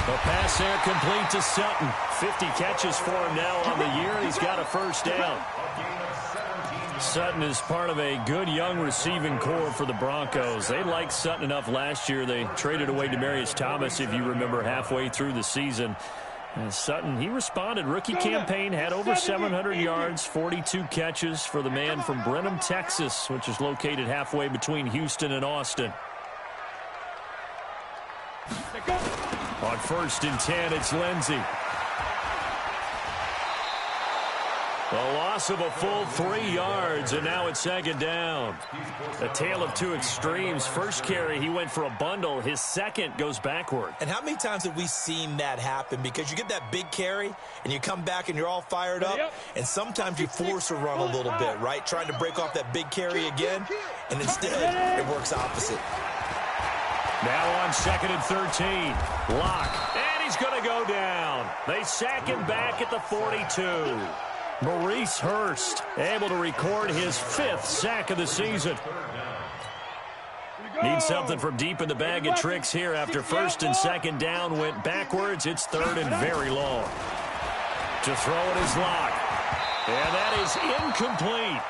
A pass there complete to Sutton. 50 catches for him now on the year, and he's got a first down. Sutton is part of a good young receiving core for the Broncos. They liked Sutton enough last year. They traded away Demaryius Thomas, if you remember, halfway through the season. And Sutton, he responded. Rookie campaign, had over 700 yards, 42 catches for the man from Brenham, Texas, which is located halfway between Houston and Austin. On 1st and 10, it's Lindsey. A loss of a full 3 yards, and now it's 2nd down. A tale of two extremes. First carry, he went for a bundle. His second goes backward. And how many times have we seen that happen? Because you get that big carry, and you come back and you're all fired up, and sometimes you force a run a little bit, right? Trying to break off that big carry again, and instead it works opposite. Now on 2nd and 13. Lock. And he's going to go down. They sack him back at the 42. Maurice Hurst able to record his 5th sack of the season. Needs something from deep in the bag of tricks here after 1st and 2nd down went backwards. It's 3rd and very long. To throw it is Lock. And that is incomplete.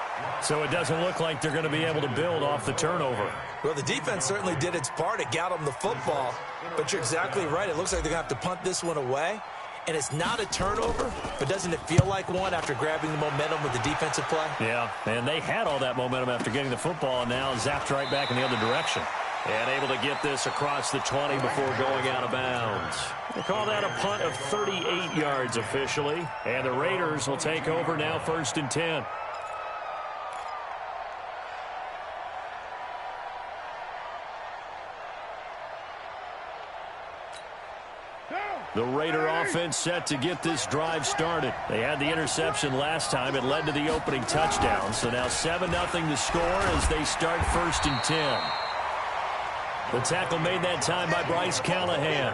So it doesn't look like they're going to be able to build off the turnover. Well, the defense certainly did its part. It got them the football. But you're exactly right. It looks like they're going to have to punt this one away. And it's not a turnover, but doesn't it feel like one after grabbing the momentum with the defensive play? Yeah, and they had all that momentum after getting the football, and now zapped right back in the other direction. And able to get this across the 20 before going out of bounds. They call that a punt of 38 yards officially. And the Raiders will take over now 1st and 10. The Raider offense set to get this drive started. They had the interception last time. It led to the opening touchdown. So now 7-0 the score as they start 1st and 10. The tackle made that time by Bryce Callahan.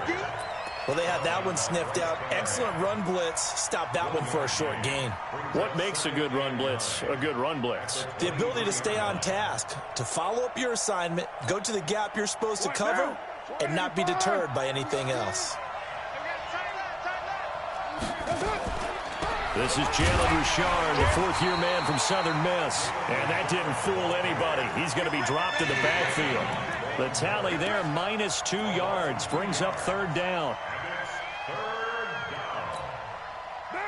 Well, they had that one sniffed out. Excellent run blitz. Stopped that one for a short gain. What makes a good run blitz a good run blitz? The ability to stay on task, to follow up your assignment, go to the gap you're supposed to cover, and not be deterred by anything else. This is Jalen Richard, the 4th-year man from Southern Miss. And that didn't fool anybody. He's going to be dropped in the backfield. The tally there, -2 yards, brings up 3rd down.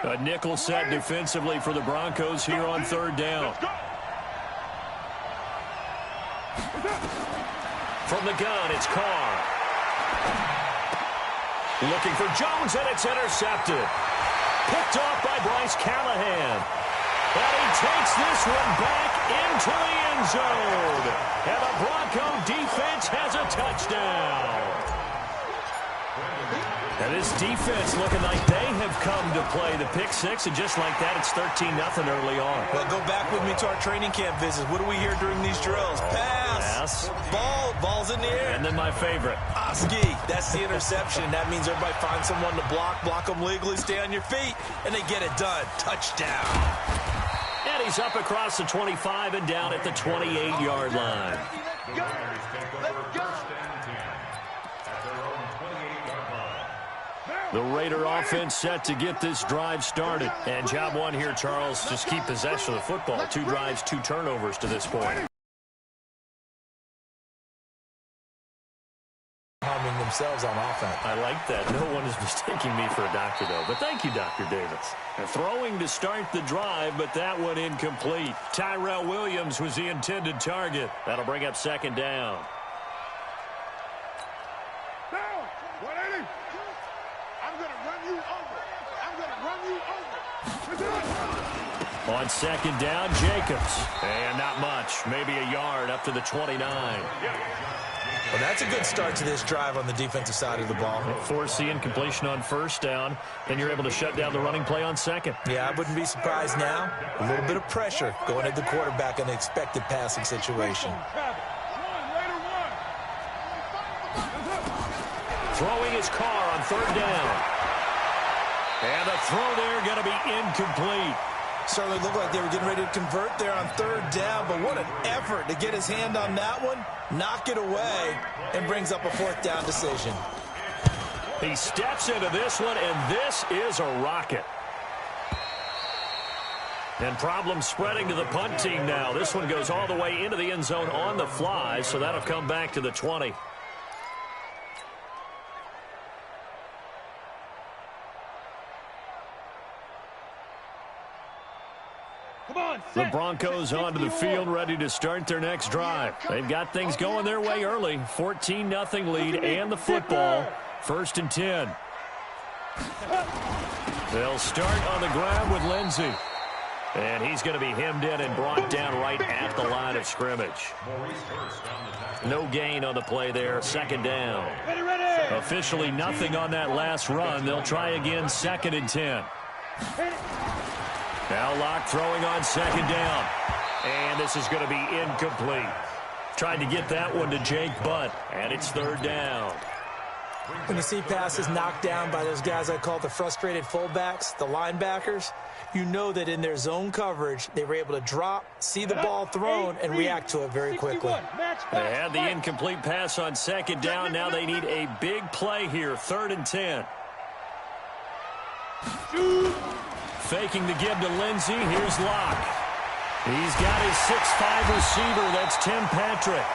A nickel set defensively for the Broncos here on 3rd down. From the gun, it's Carr. Looking for Jones, and it's intercepted. Picked off by Bryce Callahan. And he takes this one back into the end zone. And the Bronco defense has a touchdown. And this defense looking like they have come to play the pick six, and just like that, it's 13-0 early on. Well, go back with me to our training camp visits. What do we hear during these drills? Pass. Ball's in the air. And then my favorite. Oski. That's the interception. That means everybody finds someone to block them legally, stay on your feet, and they get it done. Touchdown. And he's up across the 25 and down at the 28-yard line. The Raider offense set to get this drive started. And job one here, Charles, just keep possession of the football. 2 drives, 2 turnovers to this point. Harming themselves on offense. I like that. No one is mistaking me for a doctor, though. But thank you, Dr. Davis. Throwing to start the drive, but that one incomplete. Tyrell Williams was the intended target. That'll bring up 2nd down. On 2nd down, Jacobs. And not much. Maybe a yard up to the 29. Well, that's a good start to this drive on the defensive side of the ball. Force the incompletion on 1st down. Then you're able to shut down the running play on 2nd. Yeah, I wouldn't be surprised now. A little bit of pressure going at the quarterback in an expected passing situation. Throwing his Carr on 3rd down. And the throw there going to be incomplete. Certainly looked like they were getting ready to convert there on 3rd down, but what an effort to get his hand on that one, knock it away, and brings up a 4th down decision. He steps into this one, and this is a rocket. And problem spreading to the punt team now. This one goes all the way into the end zone on the fly, so that'll come back to the 20. The Broncos onto the field, ready to start their next drive. They've got things going their way early. 14-0 lead and the football. 1st and 10. They'll start on the ground with Lindsey. And he's going to be hemmed in and brought down right at the line of scrimmage. No gain on the play there. 2nd down. Officially nothing on that last run. They'll try again 2nd and 10. Now Locke throwing on 2nd down. And this is going to be incomplete. Tried to get that one to Jake Butt, and it's 3rd down. When you see passes knocked down by those guys I call the frustrated fullbacks, the linebackers, you know that in their zone coverage, they were able to drop, see the ball thrown, and react to it very quickly. They had the incomplete pass on 2nd down. Now they need a big play here, 3rd and 10. Faking the give to Lindsey. Here's Locke. He's got his 6'5 receiver. That's Tim Patrick.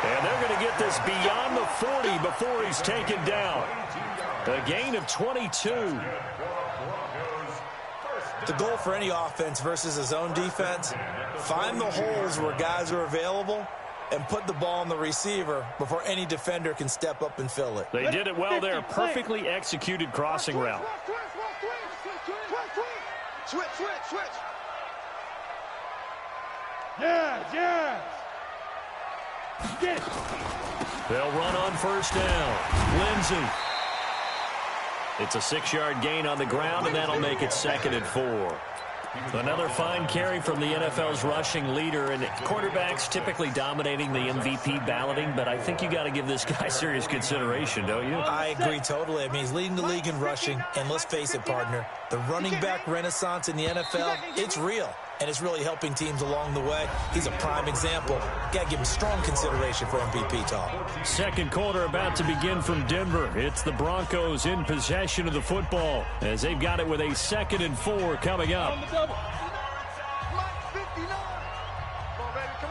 And they're going to get this beyond the 40 before he's taken down. A gain of 22. The goal for any offense versus a zone defense, find the holes where guys are available and put the ball on the receiver before any defender can step up and fill it. They did it well there. Perfectly executed crossing route. Switch. Yeah. Get it. They'll run on 1st down. Lindsey. It's a 6-yard gain on the ground, and that'll make it 2nd and 4. Another fine carry from the NFL's rushing leader, and quarterbacks typically dominating the MVP balloting, but I think you got to give this guy serious consideration, don't you? I agree totally. I mean, he's leading the league in rushing, and let's face it, partner, the running back renaissance in the NFL, it's real, and it's really helping teams along the way. He's a prime example. Got to give him strong consideration for MVP talk. 2nd quarter about to begin from Denver. It's the Broncos in possession of the football as they've got it with a 2nd and 4 coming up. Come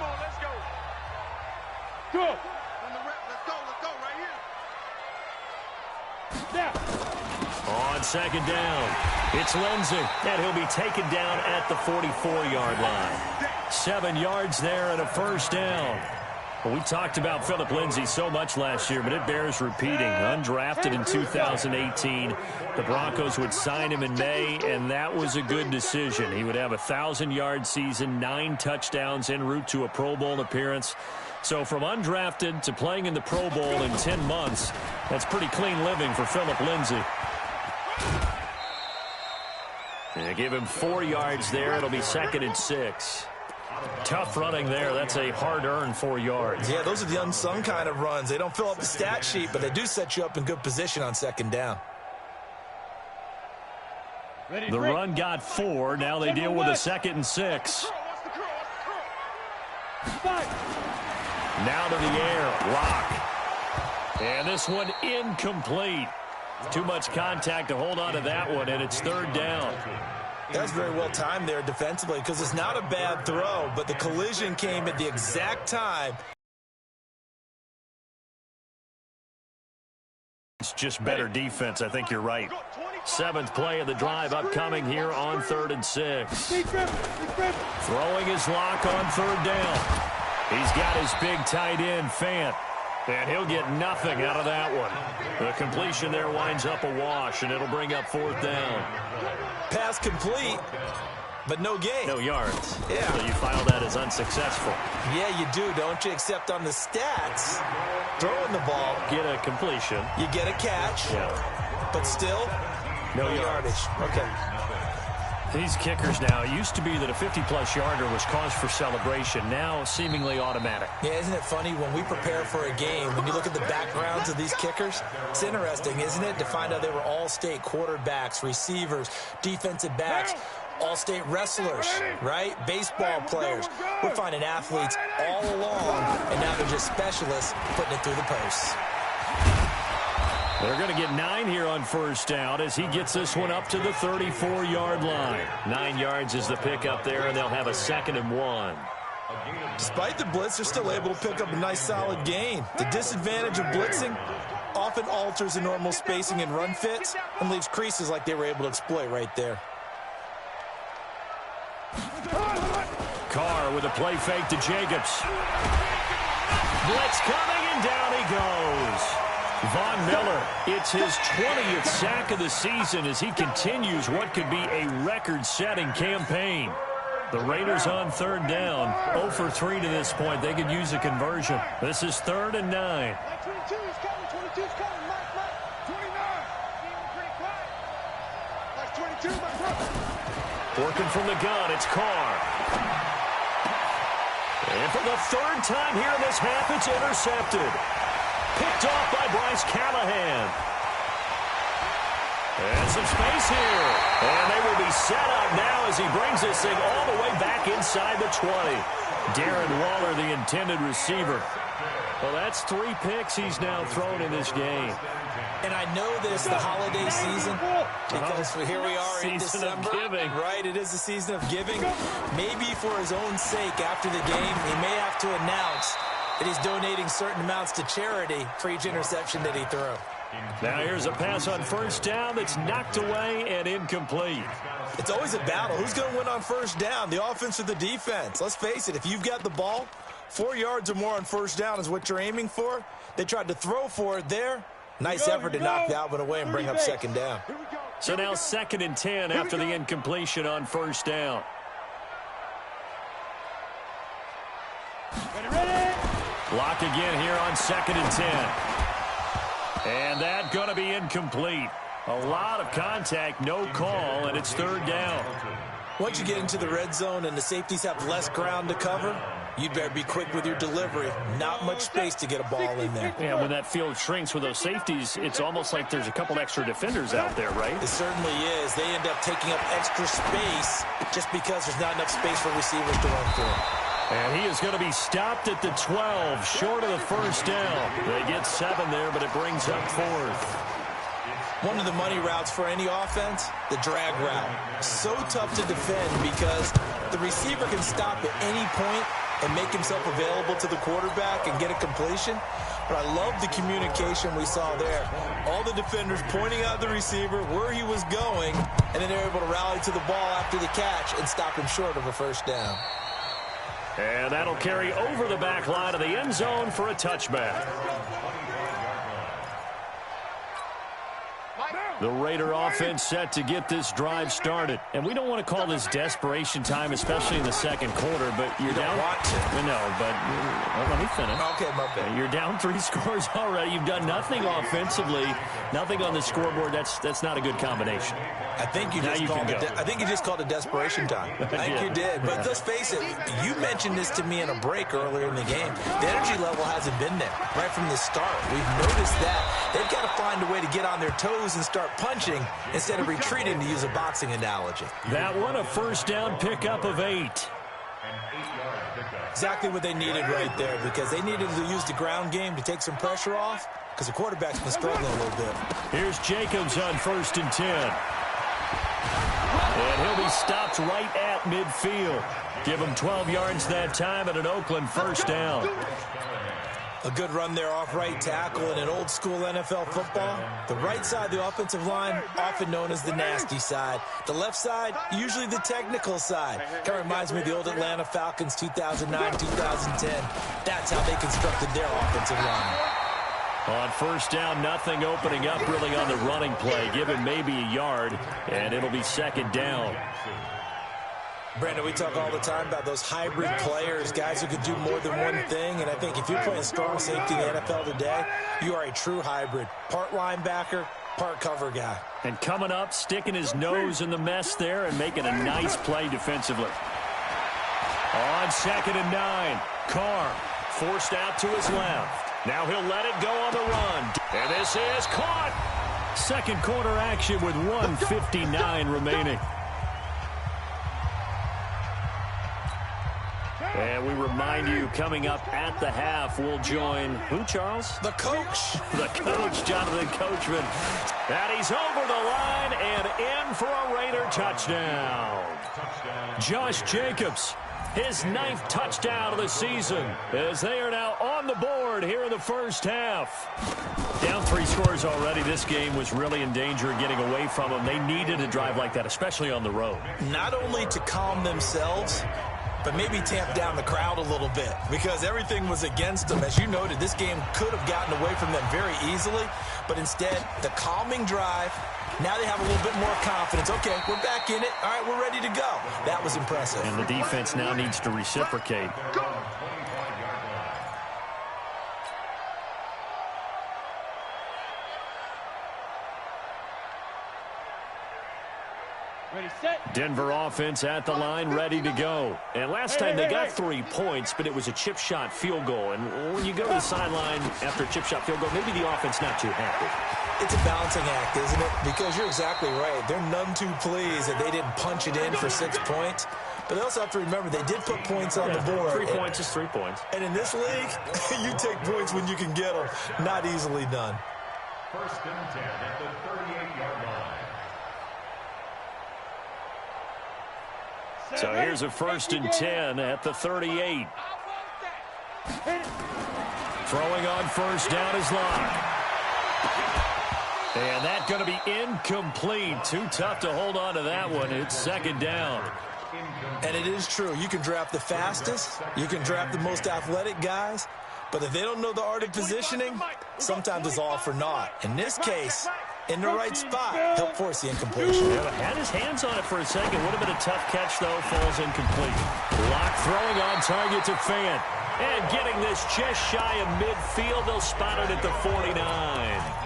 on, let's go. Go. Let's go right here. On 2nd down, it's Lindsey, and he'll be taken down at the 44-yard line. 7 yards there and a 1st down. Well, we talked about Philip Lindsey so much last year, but it bears repeating. Undrafted in 2018, the Broncos would sign him in May, and that was a good decision. He would have a 1,000-yard season, 9 touchdowns en route to a Pro Bowl appearance. So from undrafted to playing in the Pro Bowl in 10 months, that's pretty clean living for Philip Lindsey. They give him 4 yards there. It'll be 2nd and 6. Tough running there. That's a hard-earned 4 yards. Yeah, those are the unsung kind of runs. They don't fill up the stat sheet, but they do set you up in good position on 2nd down. The run got 4. Now they deal with a 2nd and 6. Now to the air. Locke. And this one incomplete. Too much contact to hold on to that one, and it's 3rd down. That's very well timed there defensively because it's not a bad throw, but the collision came at the exact time. It's just better defense. I think you're right. 7th play of the drive upcoming here on 3rd and 6. Throwing his Locke on 3rd down. He's got his big tight end, Fant. And he'll get nothing out of that one. The completion there winds up a wash, and it'll bring up 4th down. Pass complete, but no gain. No yards. Yeah. So you file that as unsuccessful. Yeah, you do, don't you? Except on the stats, throwing the ball. Get a completion. You get a catch. Yeah. But still, no yardage. Okay. These kickers now, it used to be that a 50-plus yarder was cause for celebration. Now, seemingly automatic. Yeah, isn't it funny when we prepare for a game, when you look at the backgrounds of these kickers, it's interesting, isn't it, to find out they were all-state quarterbacks, receivers, defensive backs, all-state wrestlers, right? Baseball players. We're finding athletes all along, and now they're just specialists putting it through the posts. They're going to get 9 here on first down as he gets this one up to the 34-yard line. 9 yards is the pickup there, and they'll have a 2nd and 1. Despite the blitz, they're still able to pick up a nice solid gain. The disadvantage of blitzing often alters the normal spacing and run fits and leaves creases like they were able to exploit right there. Carr with a play fake to Jacobs. Blitz coming, and down he goes. Von Miller, it's his 20th sack of the season as he continues what could be a record-setting campaign. The Raiders on 3rd down, 0 for 3 to this point. They could use a conversion. This is 3rd and 9. 22's coming, 22's coming, Mike, 29. Pretty quiet. That's 22, my brother. Working from the gun, it's Carr. And for the 3rd time here in this half, it's intercepted. Picked off by Bryce Callahan. And some space here. And they will be set up now as he brings this thing all the way back inside the 20. Darren Waller, the intended receiver. Well, that's 3 picks he's now thrown in this game. And I know that it's the holiday season because here we are in December. Right, it is the season of giving. Maybe for his own sake after the game, he may have to announce that he's donating certain amounts to charity for each interception that he threw. Now here's a pass on first down that's knocked away and incomplete. It's always a battle. Who's going to win on first down, the offense or the defense? Let's face it, if you've got the ball, 4 yards or more on first down is what you're aiming for. They tried to throw for it there. Nice effort to knock that one away and bring up 2nd down. So now 2nd and 10 after the incompletion on first down. Blocked again here on 2nd and 10. And that going to be incomplete. A lot of contact, no call, and it's 3rd down. Once you get into the red zone and the safeties have less ground to cover, you'd better be quick with your delivery. Not much space to get a ball in there. Yeah, when that field shrinks with those safeties, it's almost like there's a couple extra defenders out there, right? It certainly is. They end up taking up extra space just because there's not enough space for receivers to run through. And he is going to be stopped at the 12, short of the first down. They get 7 there, but it brings up 4th. One of the money routes for any offense, the drag route. So tough to defend because the receiver can stop at any point and make himself available to the quarterback and get a completion. But I love the communication we saw there. All the defenders pointing out the receiver, where he was going, and then they're able to rally to the ball after the catch and stop him short of a first down. And that'll carry over the back line of the end zone for a touchback. The Raider offense set to get this drive started. And we don't want to call this desperation time, especially in the 2nd quarter, but you're down. Want to. No, but let me finish. Okay, my bad. You're down 3 scores already. You've done nothing offensively, nothing on the scoreboard. That's not a good combination. I think you just called it desperation time. I think you did. But let's face it, you mentioned this to me in a break earlier in the game. The energy level hasn't been there right from the start. We've noticed that. They've got to find a way to get on their toes and start punching instead of retreating, to use a boxing analogy. That one, a first down pickup of 8. Exactly what they needed right there, because they needed to use the ground game to take some pressure off because the quarterback's been struggling a little bit. Here's Jacobs on 1st and 10. And he'll be stopped right at midfield. Give him 12 yards that time at an Oakland first down. A good run there off right tackle in an old school NFL football. The right side of the offensive line, often known as the nasty side. The left side, usually the technical side. Kind of reminds me of the old Atlanta Falcons 2009, 2010. That's how they constructed their offensive line. On first down, nothing opening up really on the running play. Give him maybe a yard, and it'll be 2nd down. Brandon, we talk all the time about those hybrid players, guys who can do more than one thing, and I think if you're playing strong safety in the NFL today, you are a true hybrid. Part linebacker, part cover guy. And coming up, sticking his nose in the mess there and making a nice play defensively. On 2nd and 9, Carr forced out to his left. Now he'll let it go on the run. And this is caught. 2nd quarter action with 1:59 remaining. And we remind you, coming up at the half, we'll join who, Charles? The coach. The coach, Jonathan Coachman. And he's over the line and in for a Raider touchdown. Josh Jacobs, his 9th touchdown of the season, as they are now on the board here in the first half. Down 3 scores already. This game was really in danger of getting away from them. They needed a drive like that, especially on the road. Not only to calm themselves, but maybe tamp down the crowd a little bit, because everything was against them. As you noted, this game could have gotten away from them very easily, but instead, the calming drive, now they have a little bit more confidence. Okay, we're back in it. All right, we're ready to go. That was impressive. And the defense now needs to reciprocate. Ready, set. Denver offense at the line, ready to go. And last time they got 3 points, but it was a chip shot field goal. And when you go to the sideline after a chip shot field goal, maybe the offense not too happy. It's a balancing act, isn't it? Because you're exactly right. They're none too pleased that they didn't punch it in for 6 points. But they also have to remember they did put points on the board. 3 points is 3 points. And in this league, you take points when you can get them. Not easily done. 1st and 10 at the 38-yard line. So here's a 1st and 10 at the 38. Throwing on 1st down is Locke. And that's going to be incomplete. Too tough to hold on to that one. It's 2nd down. And it is true. You can draft the fastest. You can draft the most athletic guys. But if they don't know the art of positioning, sometimes it's all for naught. In this case, in the right spot, he'll force the incompletion. Yeah, had his hands on it for a second. Would have been a tough catch, though. Falls incomplete. Locke throwing on target to Fant. And getting this just shy of midfield. They'll spot it at the 49.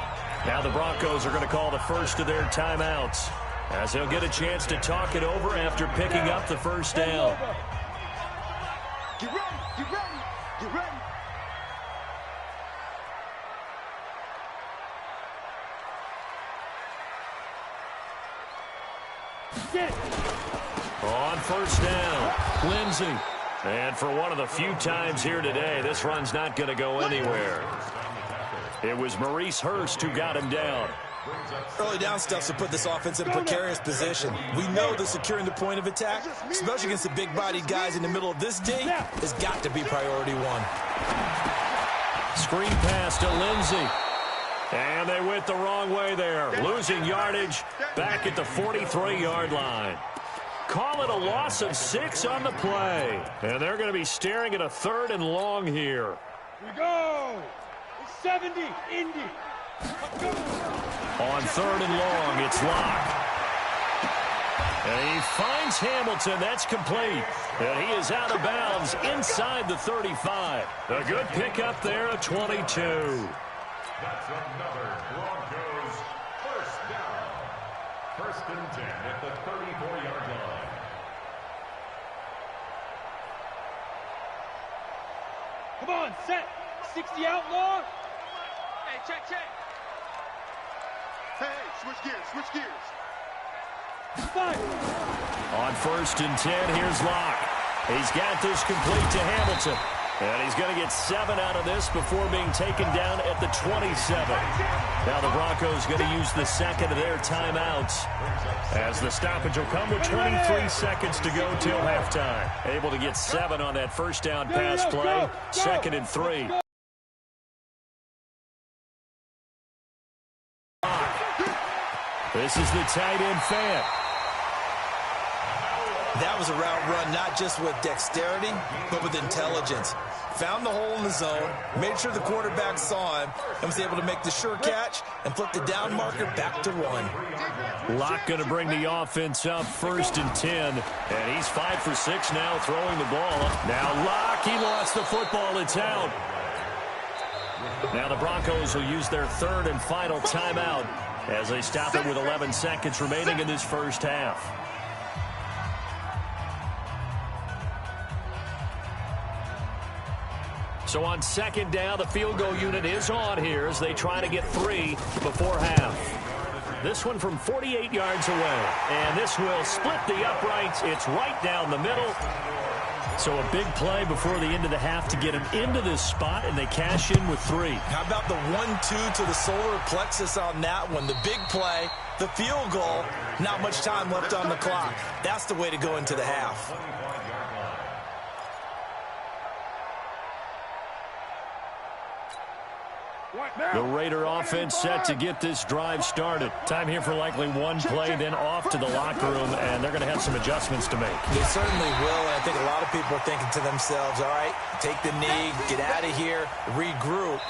Now the Broncos are going to call the first of their timeouts, as they'll get a chance to talk it over after picking up the 1st down. Get ready, get ready, get ready. On 1st down, Lindsey. And for one of the few times here today, this run's not going to go anywhere. It was Maurice Hurst who got him down. Early down stuff to put this offense in a precarious position. We know that securing the point of attack, especially against the big-bodied guys in the middle of this D, has got to be priority 1. Screen pass to Lindsey. And they went the wrong way there. Losing yardage back at the 43-yard line. Call it a loss of 6 on the play. And they're going to be staring at a 3rd and long here. We go. It's 70, Indy. On 3rd and long, it's Locke. And he finds Hamilton. That's complete. And he is out of bounds inside the 35. A good pickup there at 22. That's another Broncos 1st down. 1st and 10 at the 34-yard line. Come on, set. 60 outlaw. Hey, check, check. Hey, switch gears, switch gears. Fire. On 1st and 10, here's Locke. He's got this complete to Hamilton. And he's going to get 7 out of this before being taken down at the 27. Now the Broncos going to use the 2nd of their timeouts, as the stoppage will come with 23 seconds to go till halftime. Able to get 7 on that 1st down pass play. 2nd and 3. This is the tight end Fant. That was a route run not just with dexterity, but with intelligence. Found the hole in the zone, made sure the quarterback saw him, and was able to make the sure catch and flip the down marker back to 1. Locke going to bring the offense up 1st and 10. And he's 5 for 6 now throwing the ball. Now Locke, he lost the football. It's out. Now the Broncos will use their 3rd and final timeout as they stop it with 11 seconds remaining in this first half. So on 2nd down, the field goal unit is on here as they try to get 3 before half. This one from 48 yards away. And this will split the uprights. It's right down the middle. So a big play before the end of the half to get him into this spot, and they cash in with 3. How about the 1-2 to the solar plexus on that one? The big play, the field goal, not much time left on the clock. That's the way to go into the half. The Raider offense set to get this drive started. Time here for likely one play, then off to the locker room, and they're going to have some adjustments to make. They certainly will, and I think a lot of people are thinking to themselves, all right, take the knee, get out of here, regroup.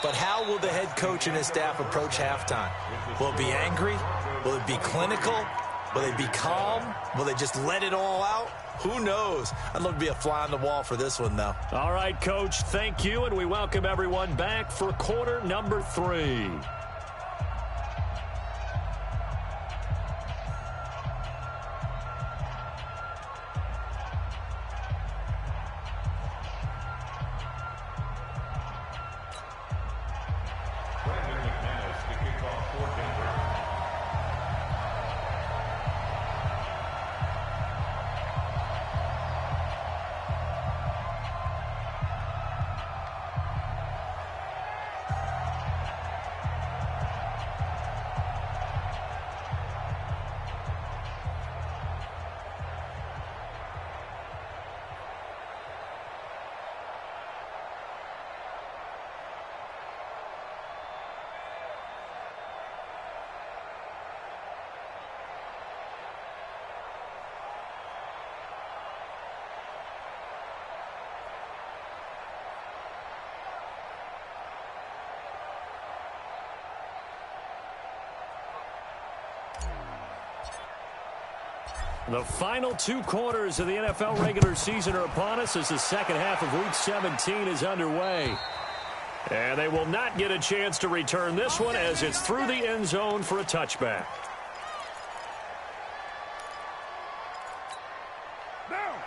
But how will the head coach and his staff approach halftime? Will it be angry? Will it be clinical? Will they be calm? Will they just let it all out? Who knows? I'd love to be a fly on the wall for this one, though. All right, Coach, thank you, and we welcome everyone back for quarter number 3. The final 2 quarters of the NFL regular season are upon us as the second half of Week 17 is underway. And they will not get a chance to return this one as it's through the end zone for a touchback.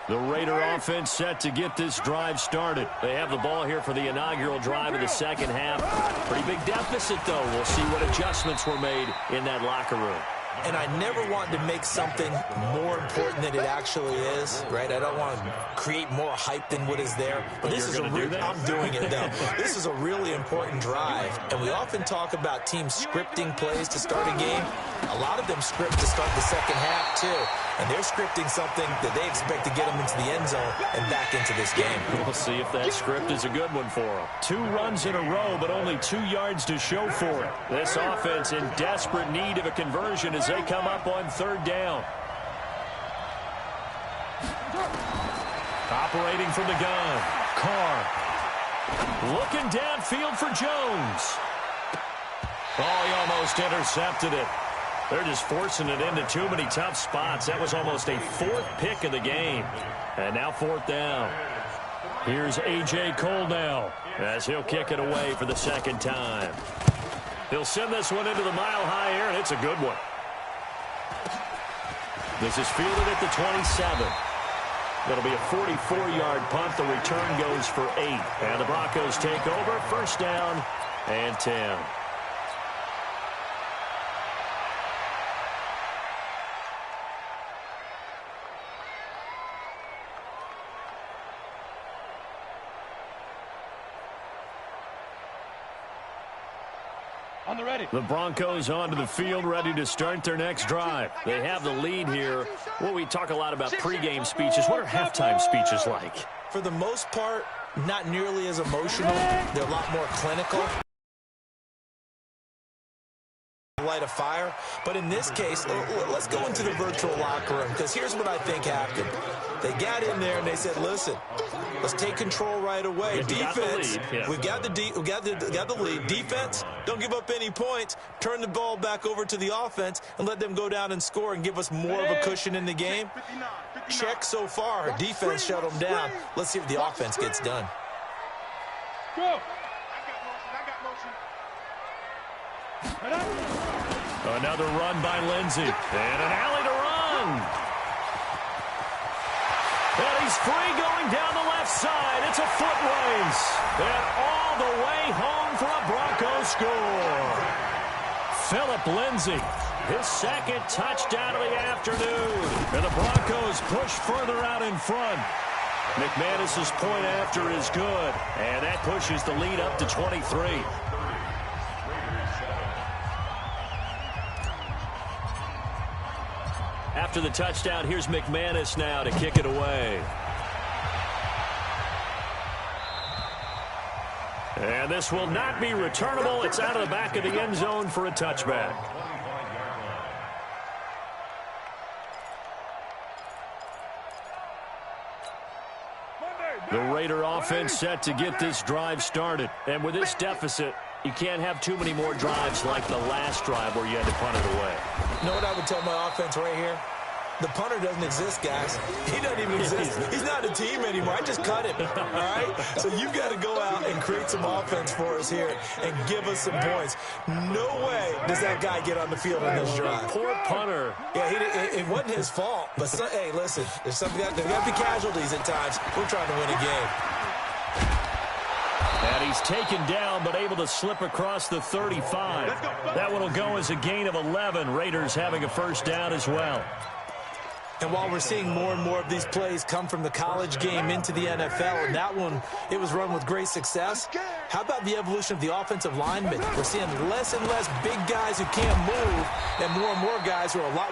The Raider offense set to get this drive started. They have the ball here for the inaugural drive of the second half. Pretty big deficit, though. We'll see what adjustments were made in that locker room. And I never want to make something more important than it actually is, right? I don't want to create more hype than what is there. But this is I'm doing it, though. This is a really important drive. And we often talk about teams scripting plays to start a game. A lot of them script to start the second half, too. And they're scripting something that they expect to get them into the end zone and back into this game. We'll see if that script is a good one for them. 2 runs in a row, but only 2 yards to show for it. This offense in desperate need of a conversion as they come up on 3rd down. Operating from the gun, Carr. Looking downfield for Jones. Oh, he almost intercepted it. They're just forcing it into too many tough spots. That was almost a 4th pick of the game. And now 4th down. Here's A.J. Cole now as he'll kick it away for the 2nd time. He'll send this one into the mile-high air, and it's a good one. This is fielded at the 27. That'll be a 44-yard punt. The return goes for 8. And the Broncos take over. 1st down and 10. On the ready. The Broncos onto the field, ready to start their next drive. They have the lead here. Well, we talk a lot about pregame speeches. What are halftime speeches like? For the most part, not nearly as emotional. They're a lot more clinical. Light a fire. But in this case, let's go into the virtual locker room, because here's what I think happened. They got in there and they said, listen, let's take control right away. Defense, we've got the lead. Defense, don't give up any points. Turn the ball back over to the offense and let them go down and score and give us more of a cushion in the game. Check so far. Our defense shut them down. Let's see if the offense gets done. Go. Another run by Lindsey. And an alley to run. And he's free going down the left side. It's a foot race. And all the way home for a Broncos score. Phillip Lindsay, his 2nd touchdown of the afternoon. And the Broncos push further out in front. McManus's point after is good, and that pushes the lead up to 23. After the touchdown, here's McManus now to kick it away. And this will not be returnable. It's out of the back of the end zone for a touchback. The Raider offense set to get this drive started. And with this deficit, you can't have too many more drives like the last drive where you had to punt it away. You know what I would tell my offense right here? The punter doesn't exist, guys. He doesn't even exist. He's not a team anymore. I just cut him, all right? So you've got to go out and create some offense for us here and give us some points. No way does that guy get on the field on this drive. Poor punter. Yeah, it wasn't his fault. But, hey, listen, there's got to be casualties at times. We're trying to win a game. And he's taken down but able to slip across the 35. That one will go as a gain of 11. Raiders having a first down as well. And while we're seeing more and more of these plays come from the college game into the NFL, and that one, it was run with great success, how about the evolution of the offensive linemen? We're seeing less and less big guys who can't move and more guys who are a lot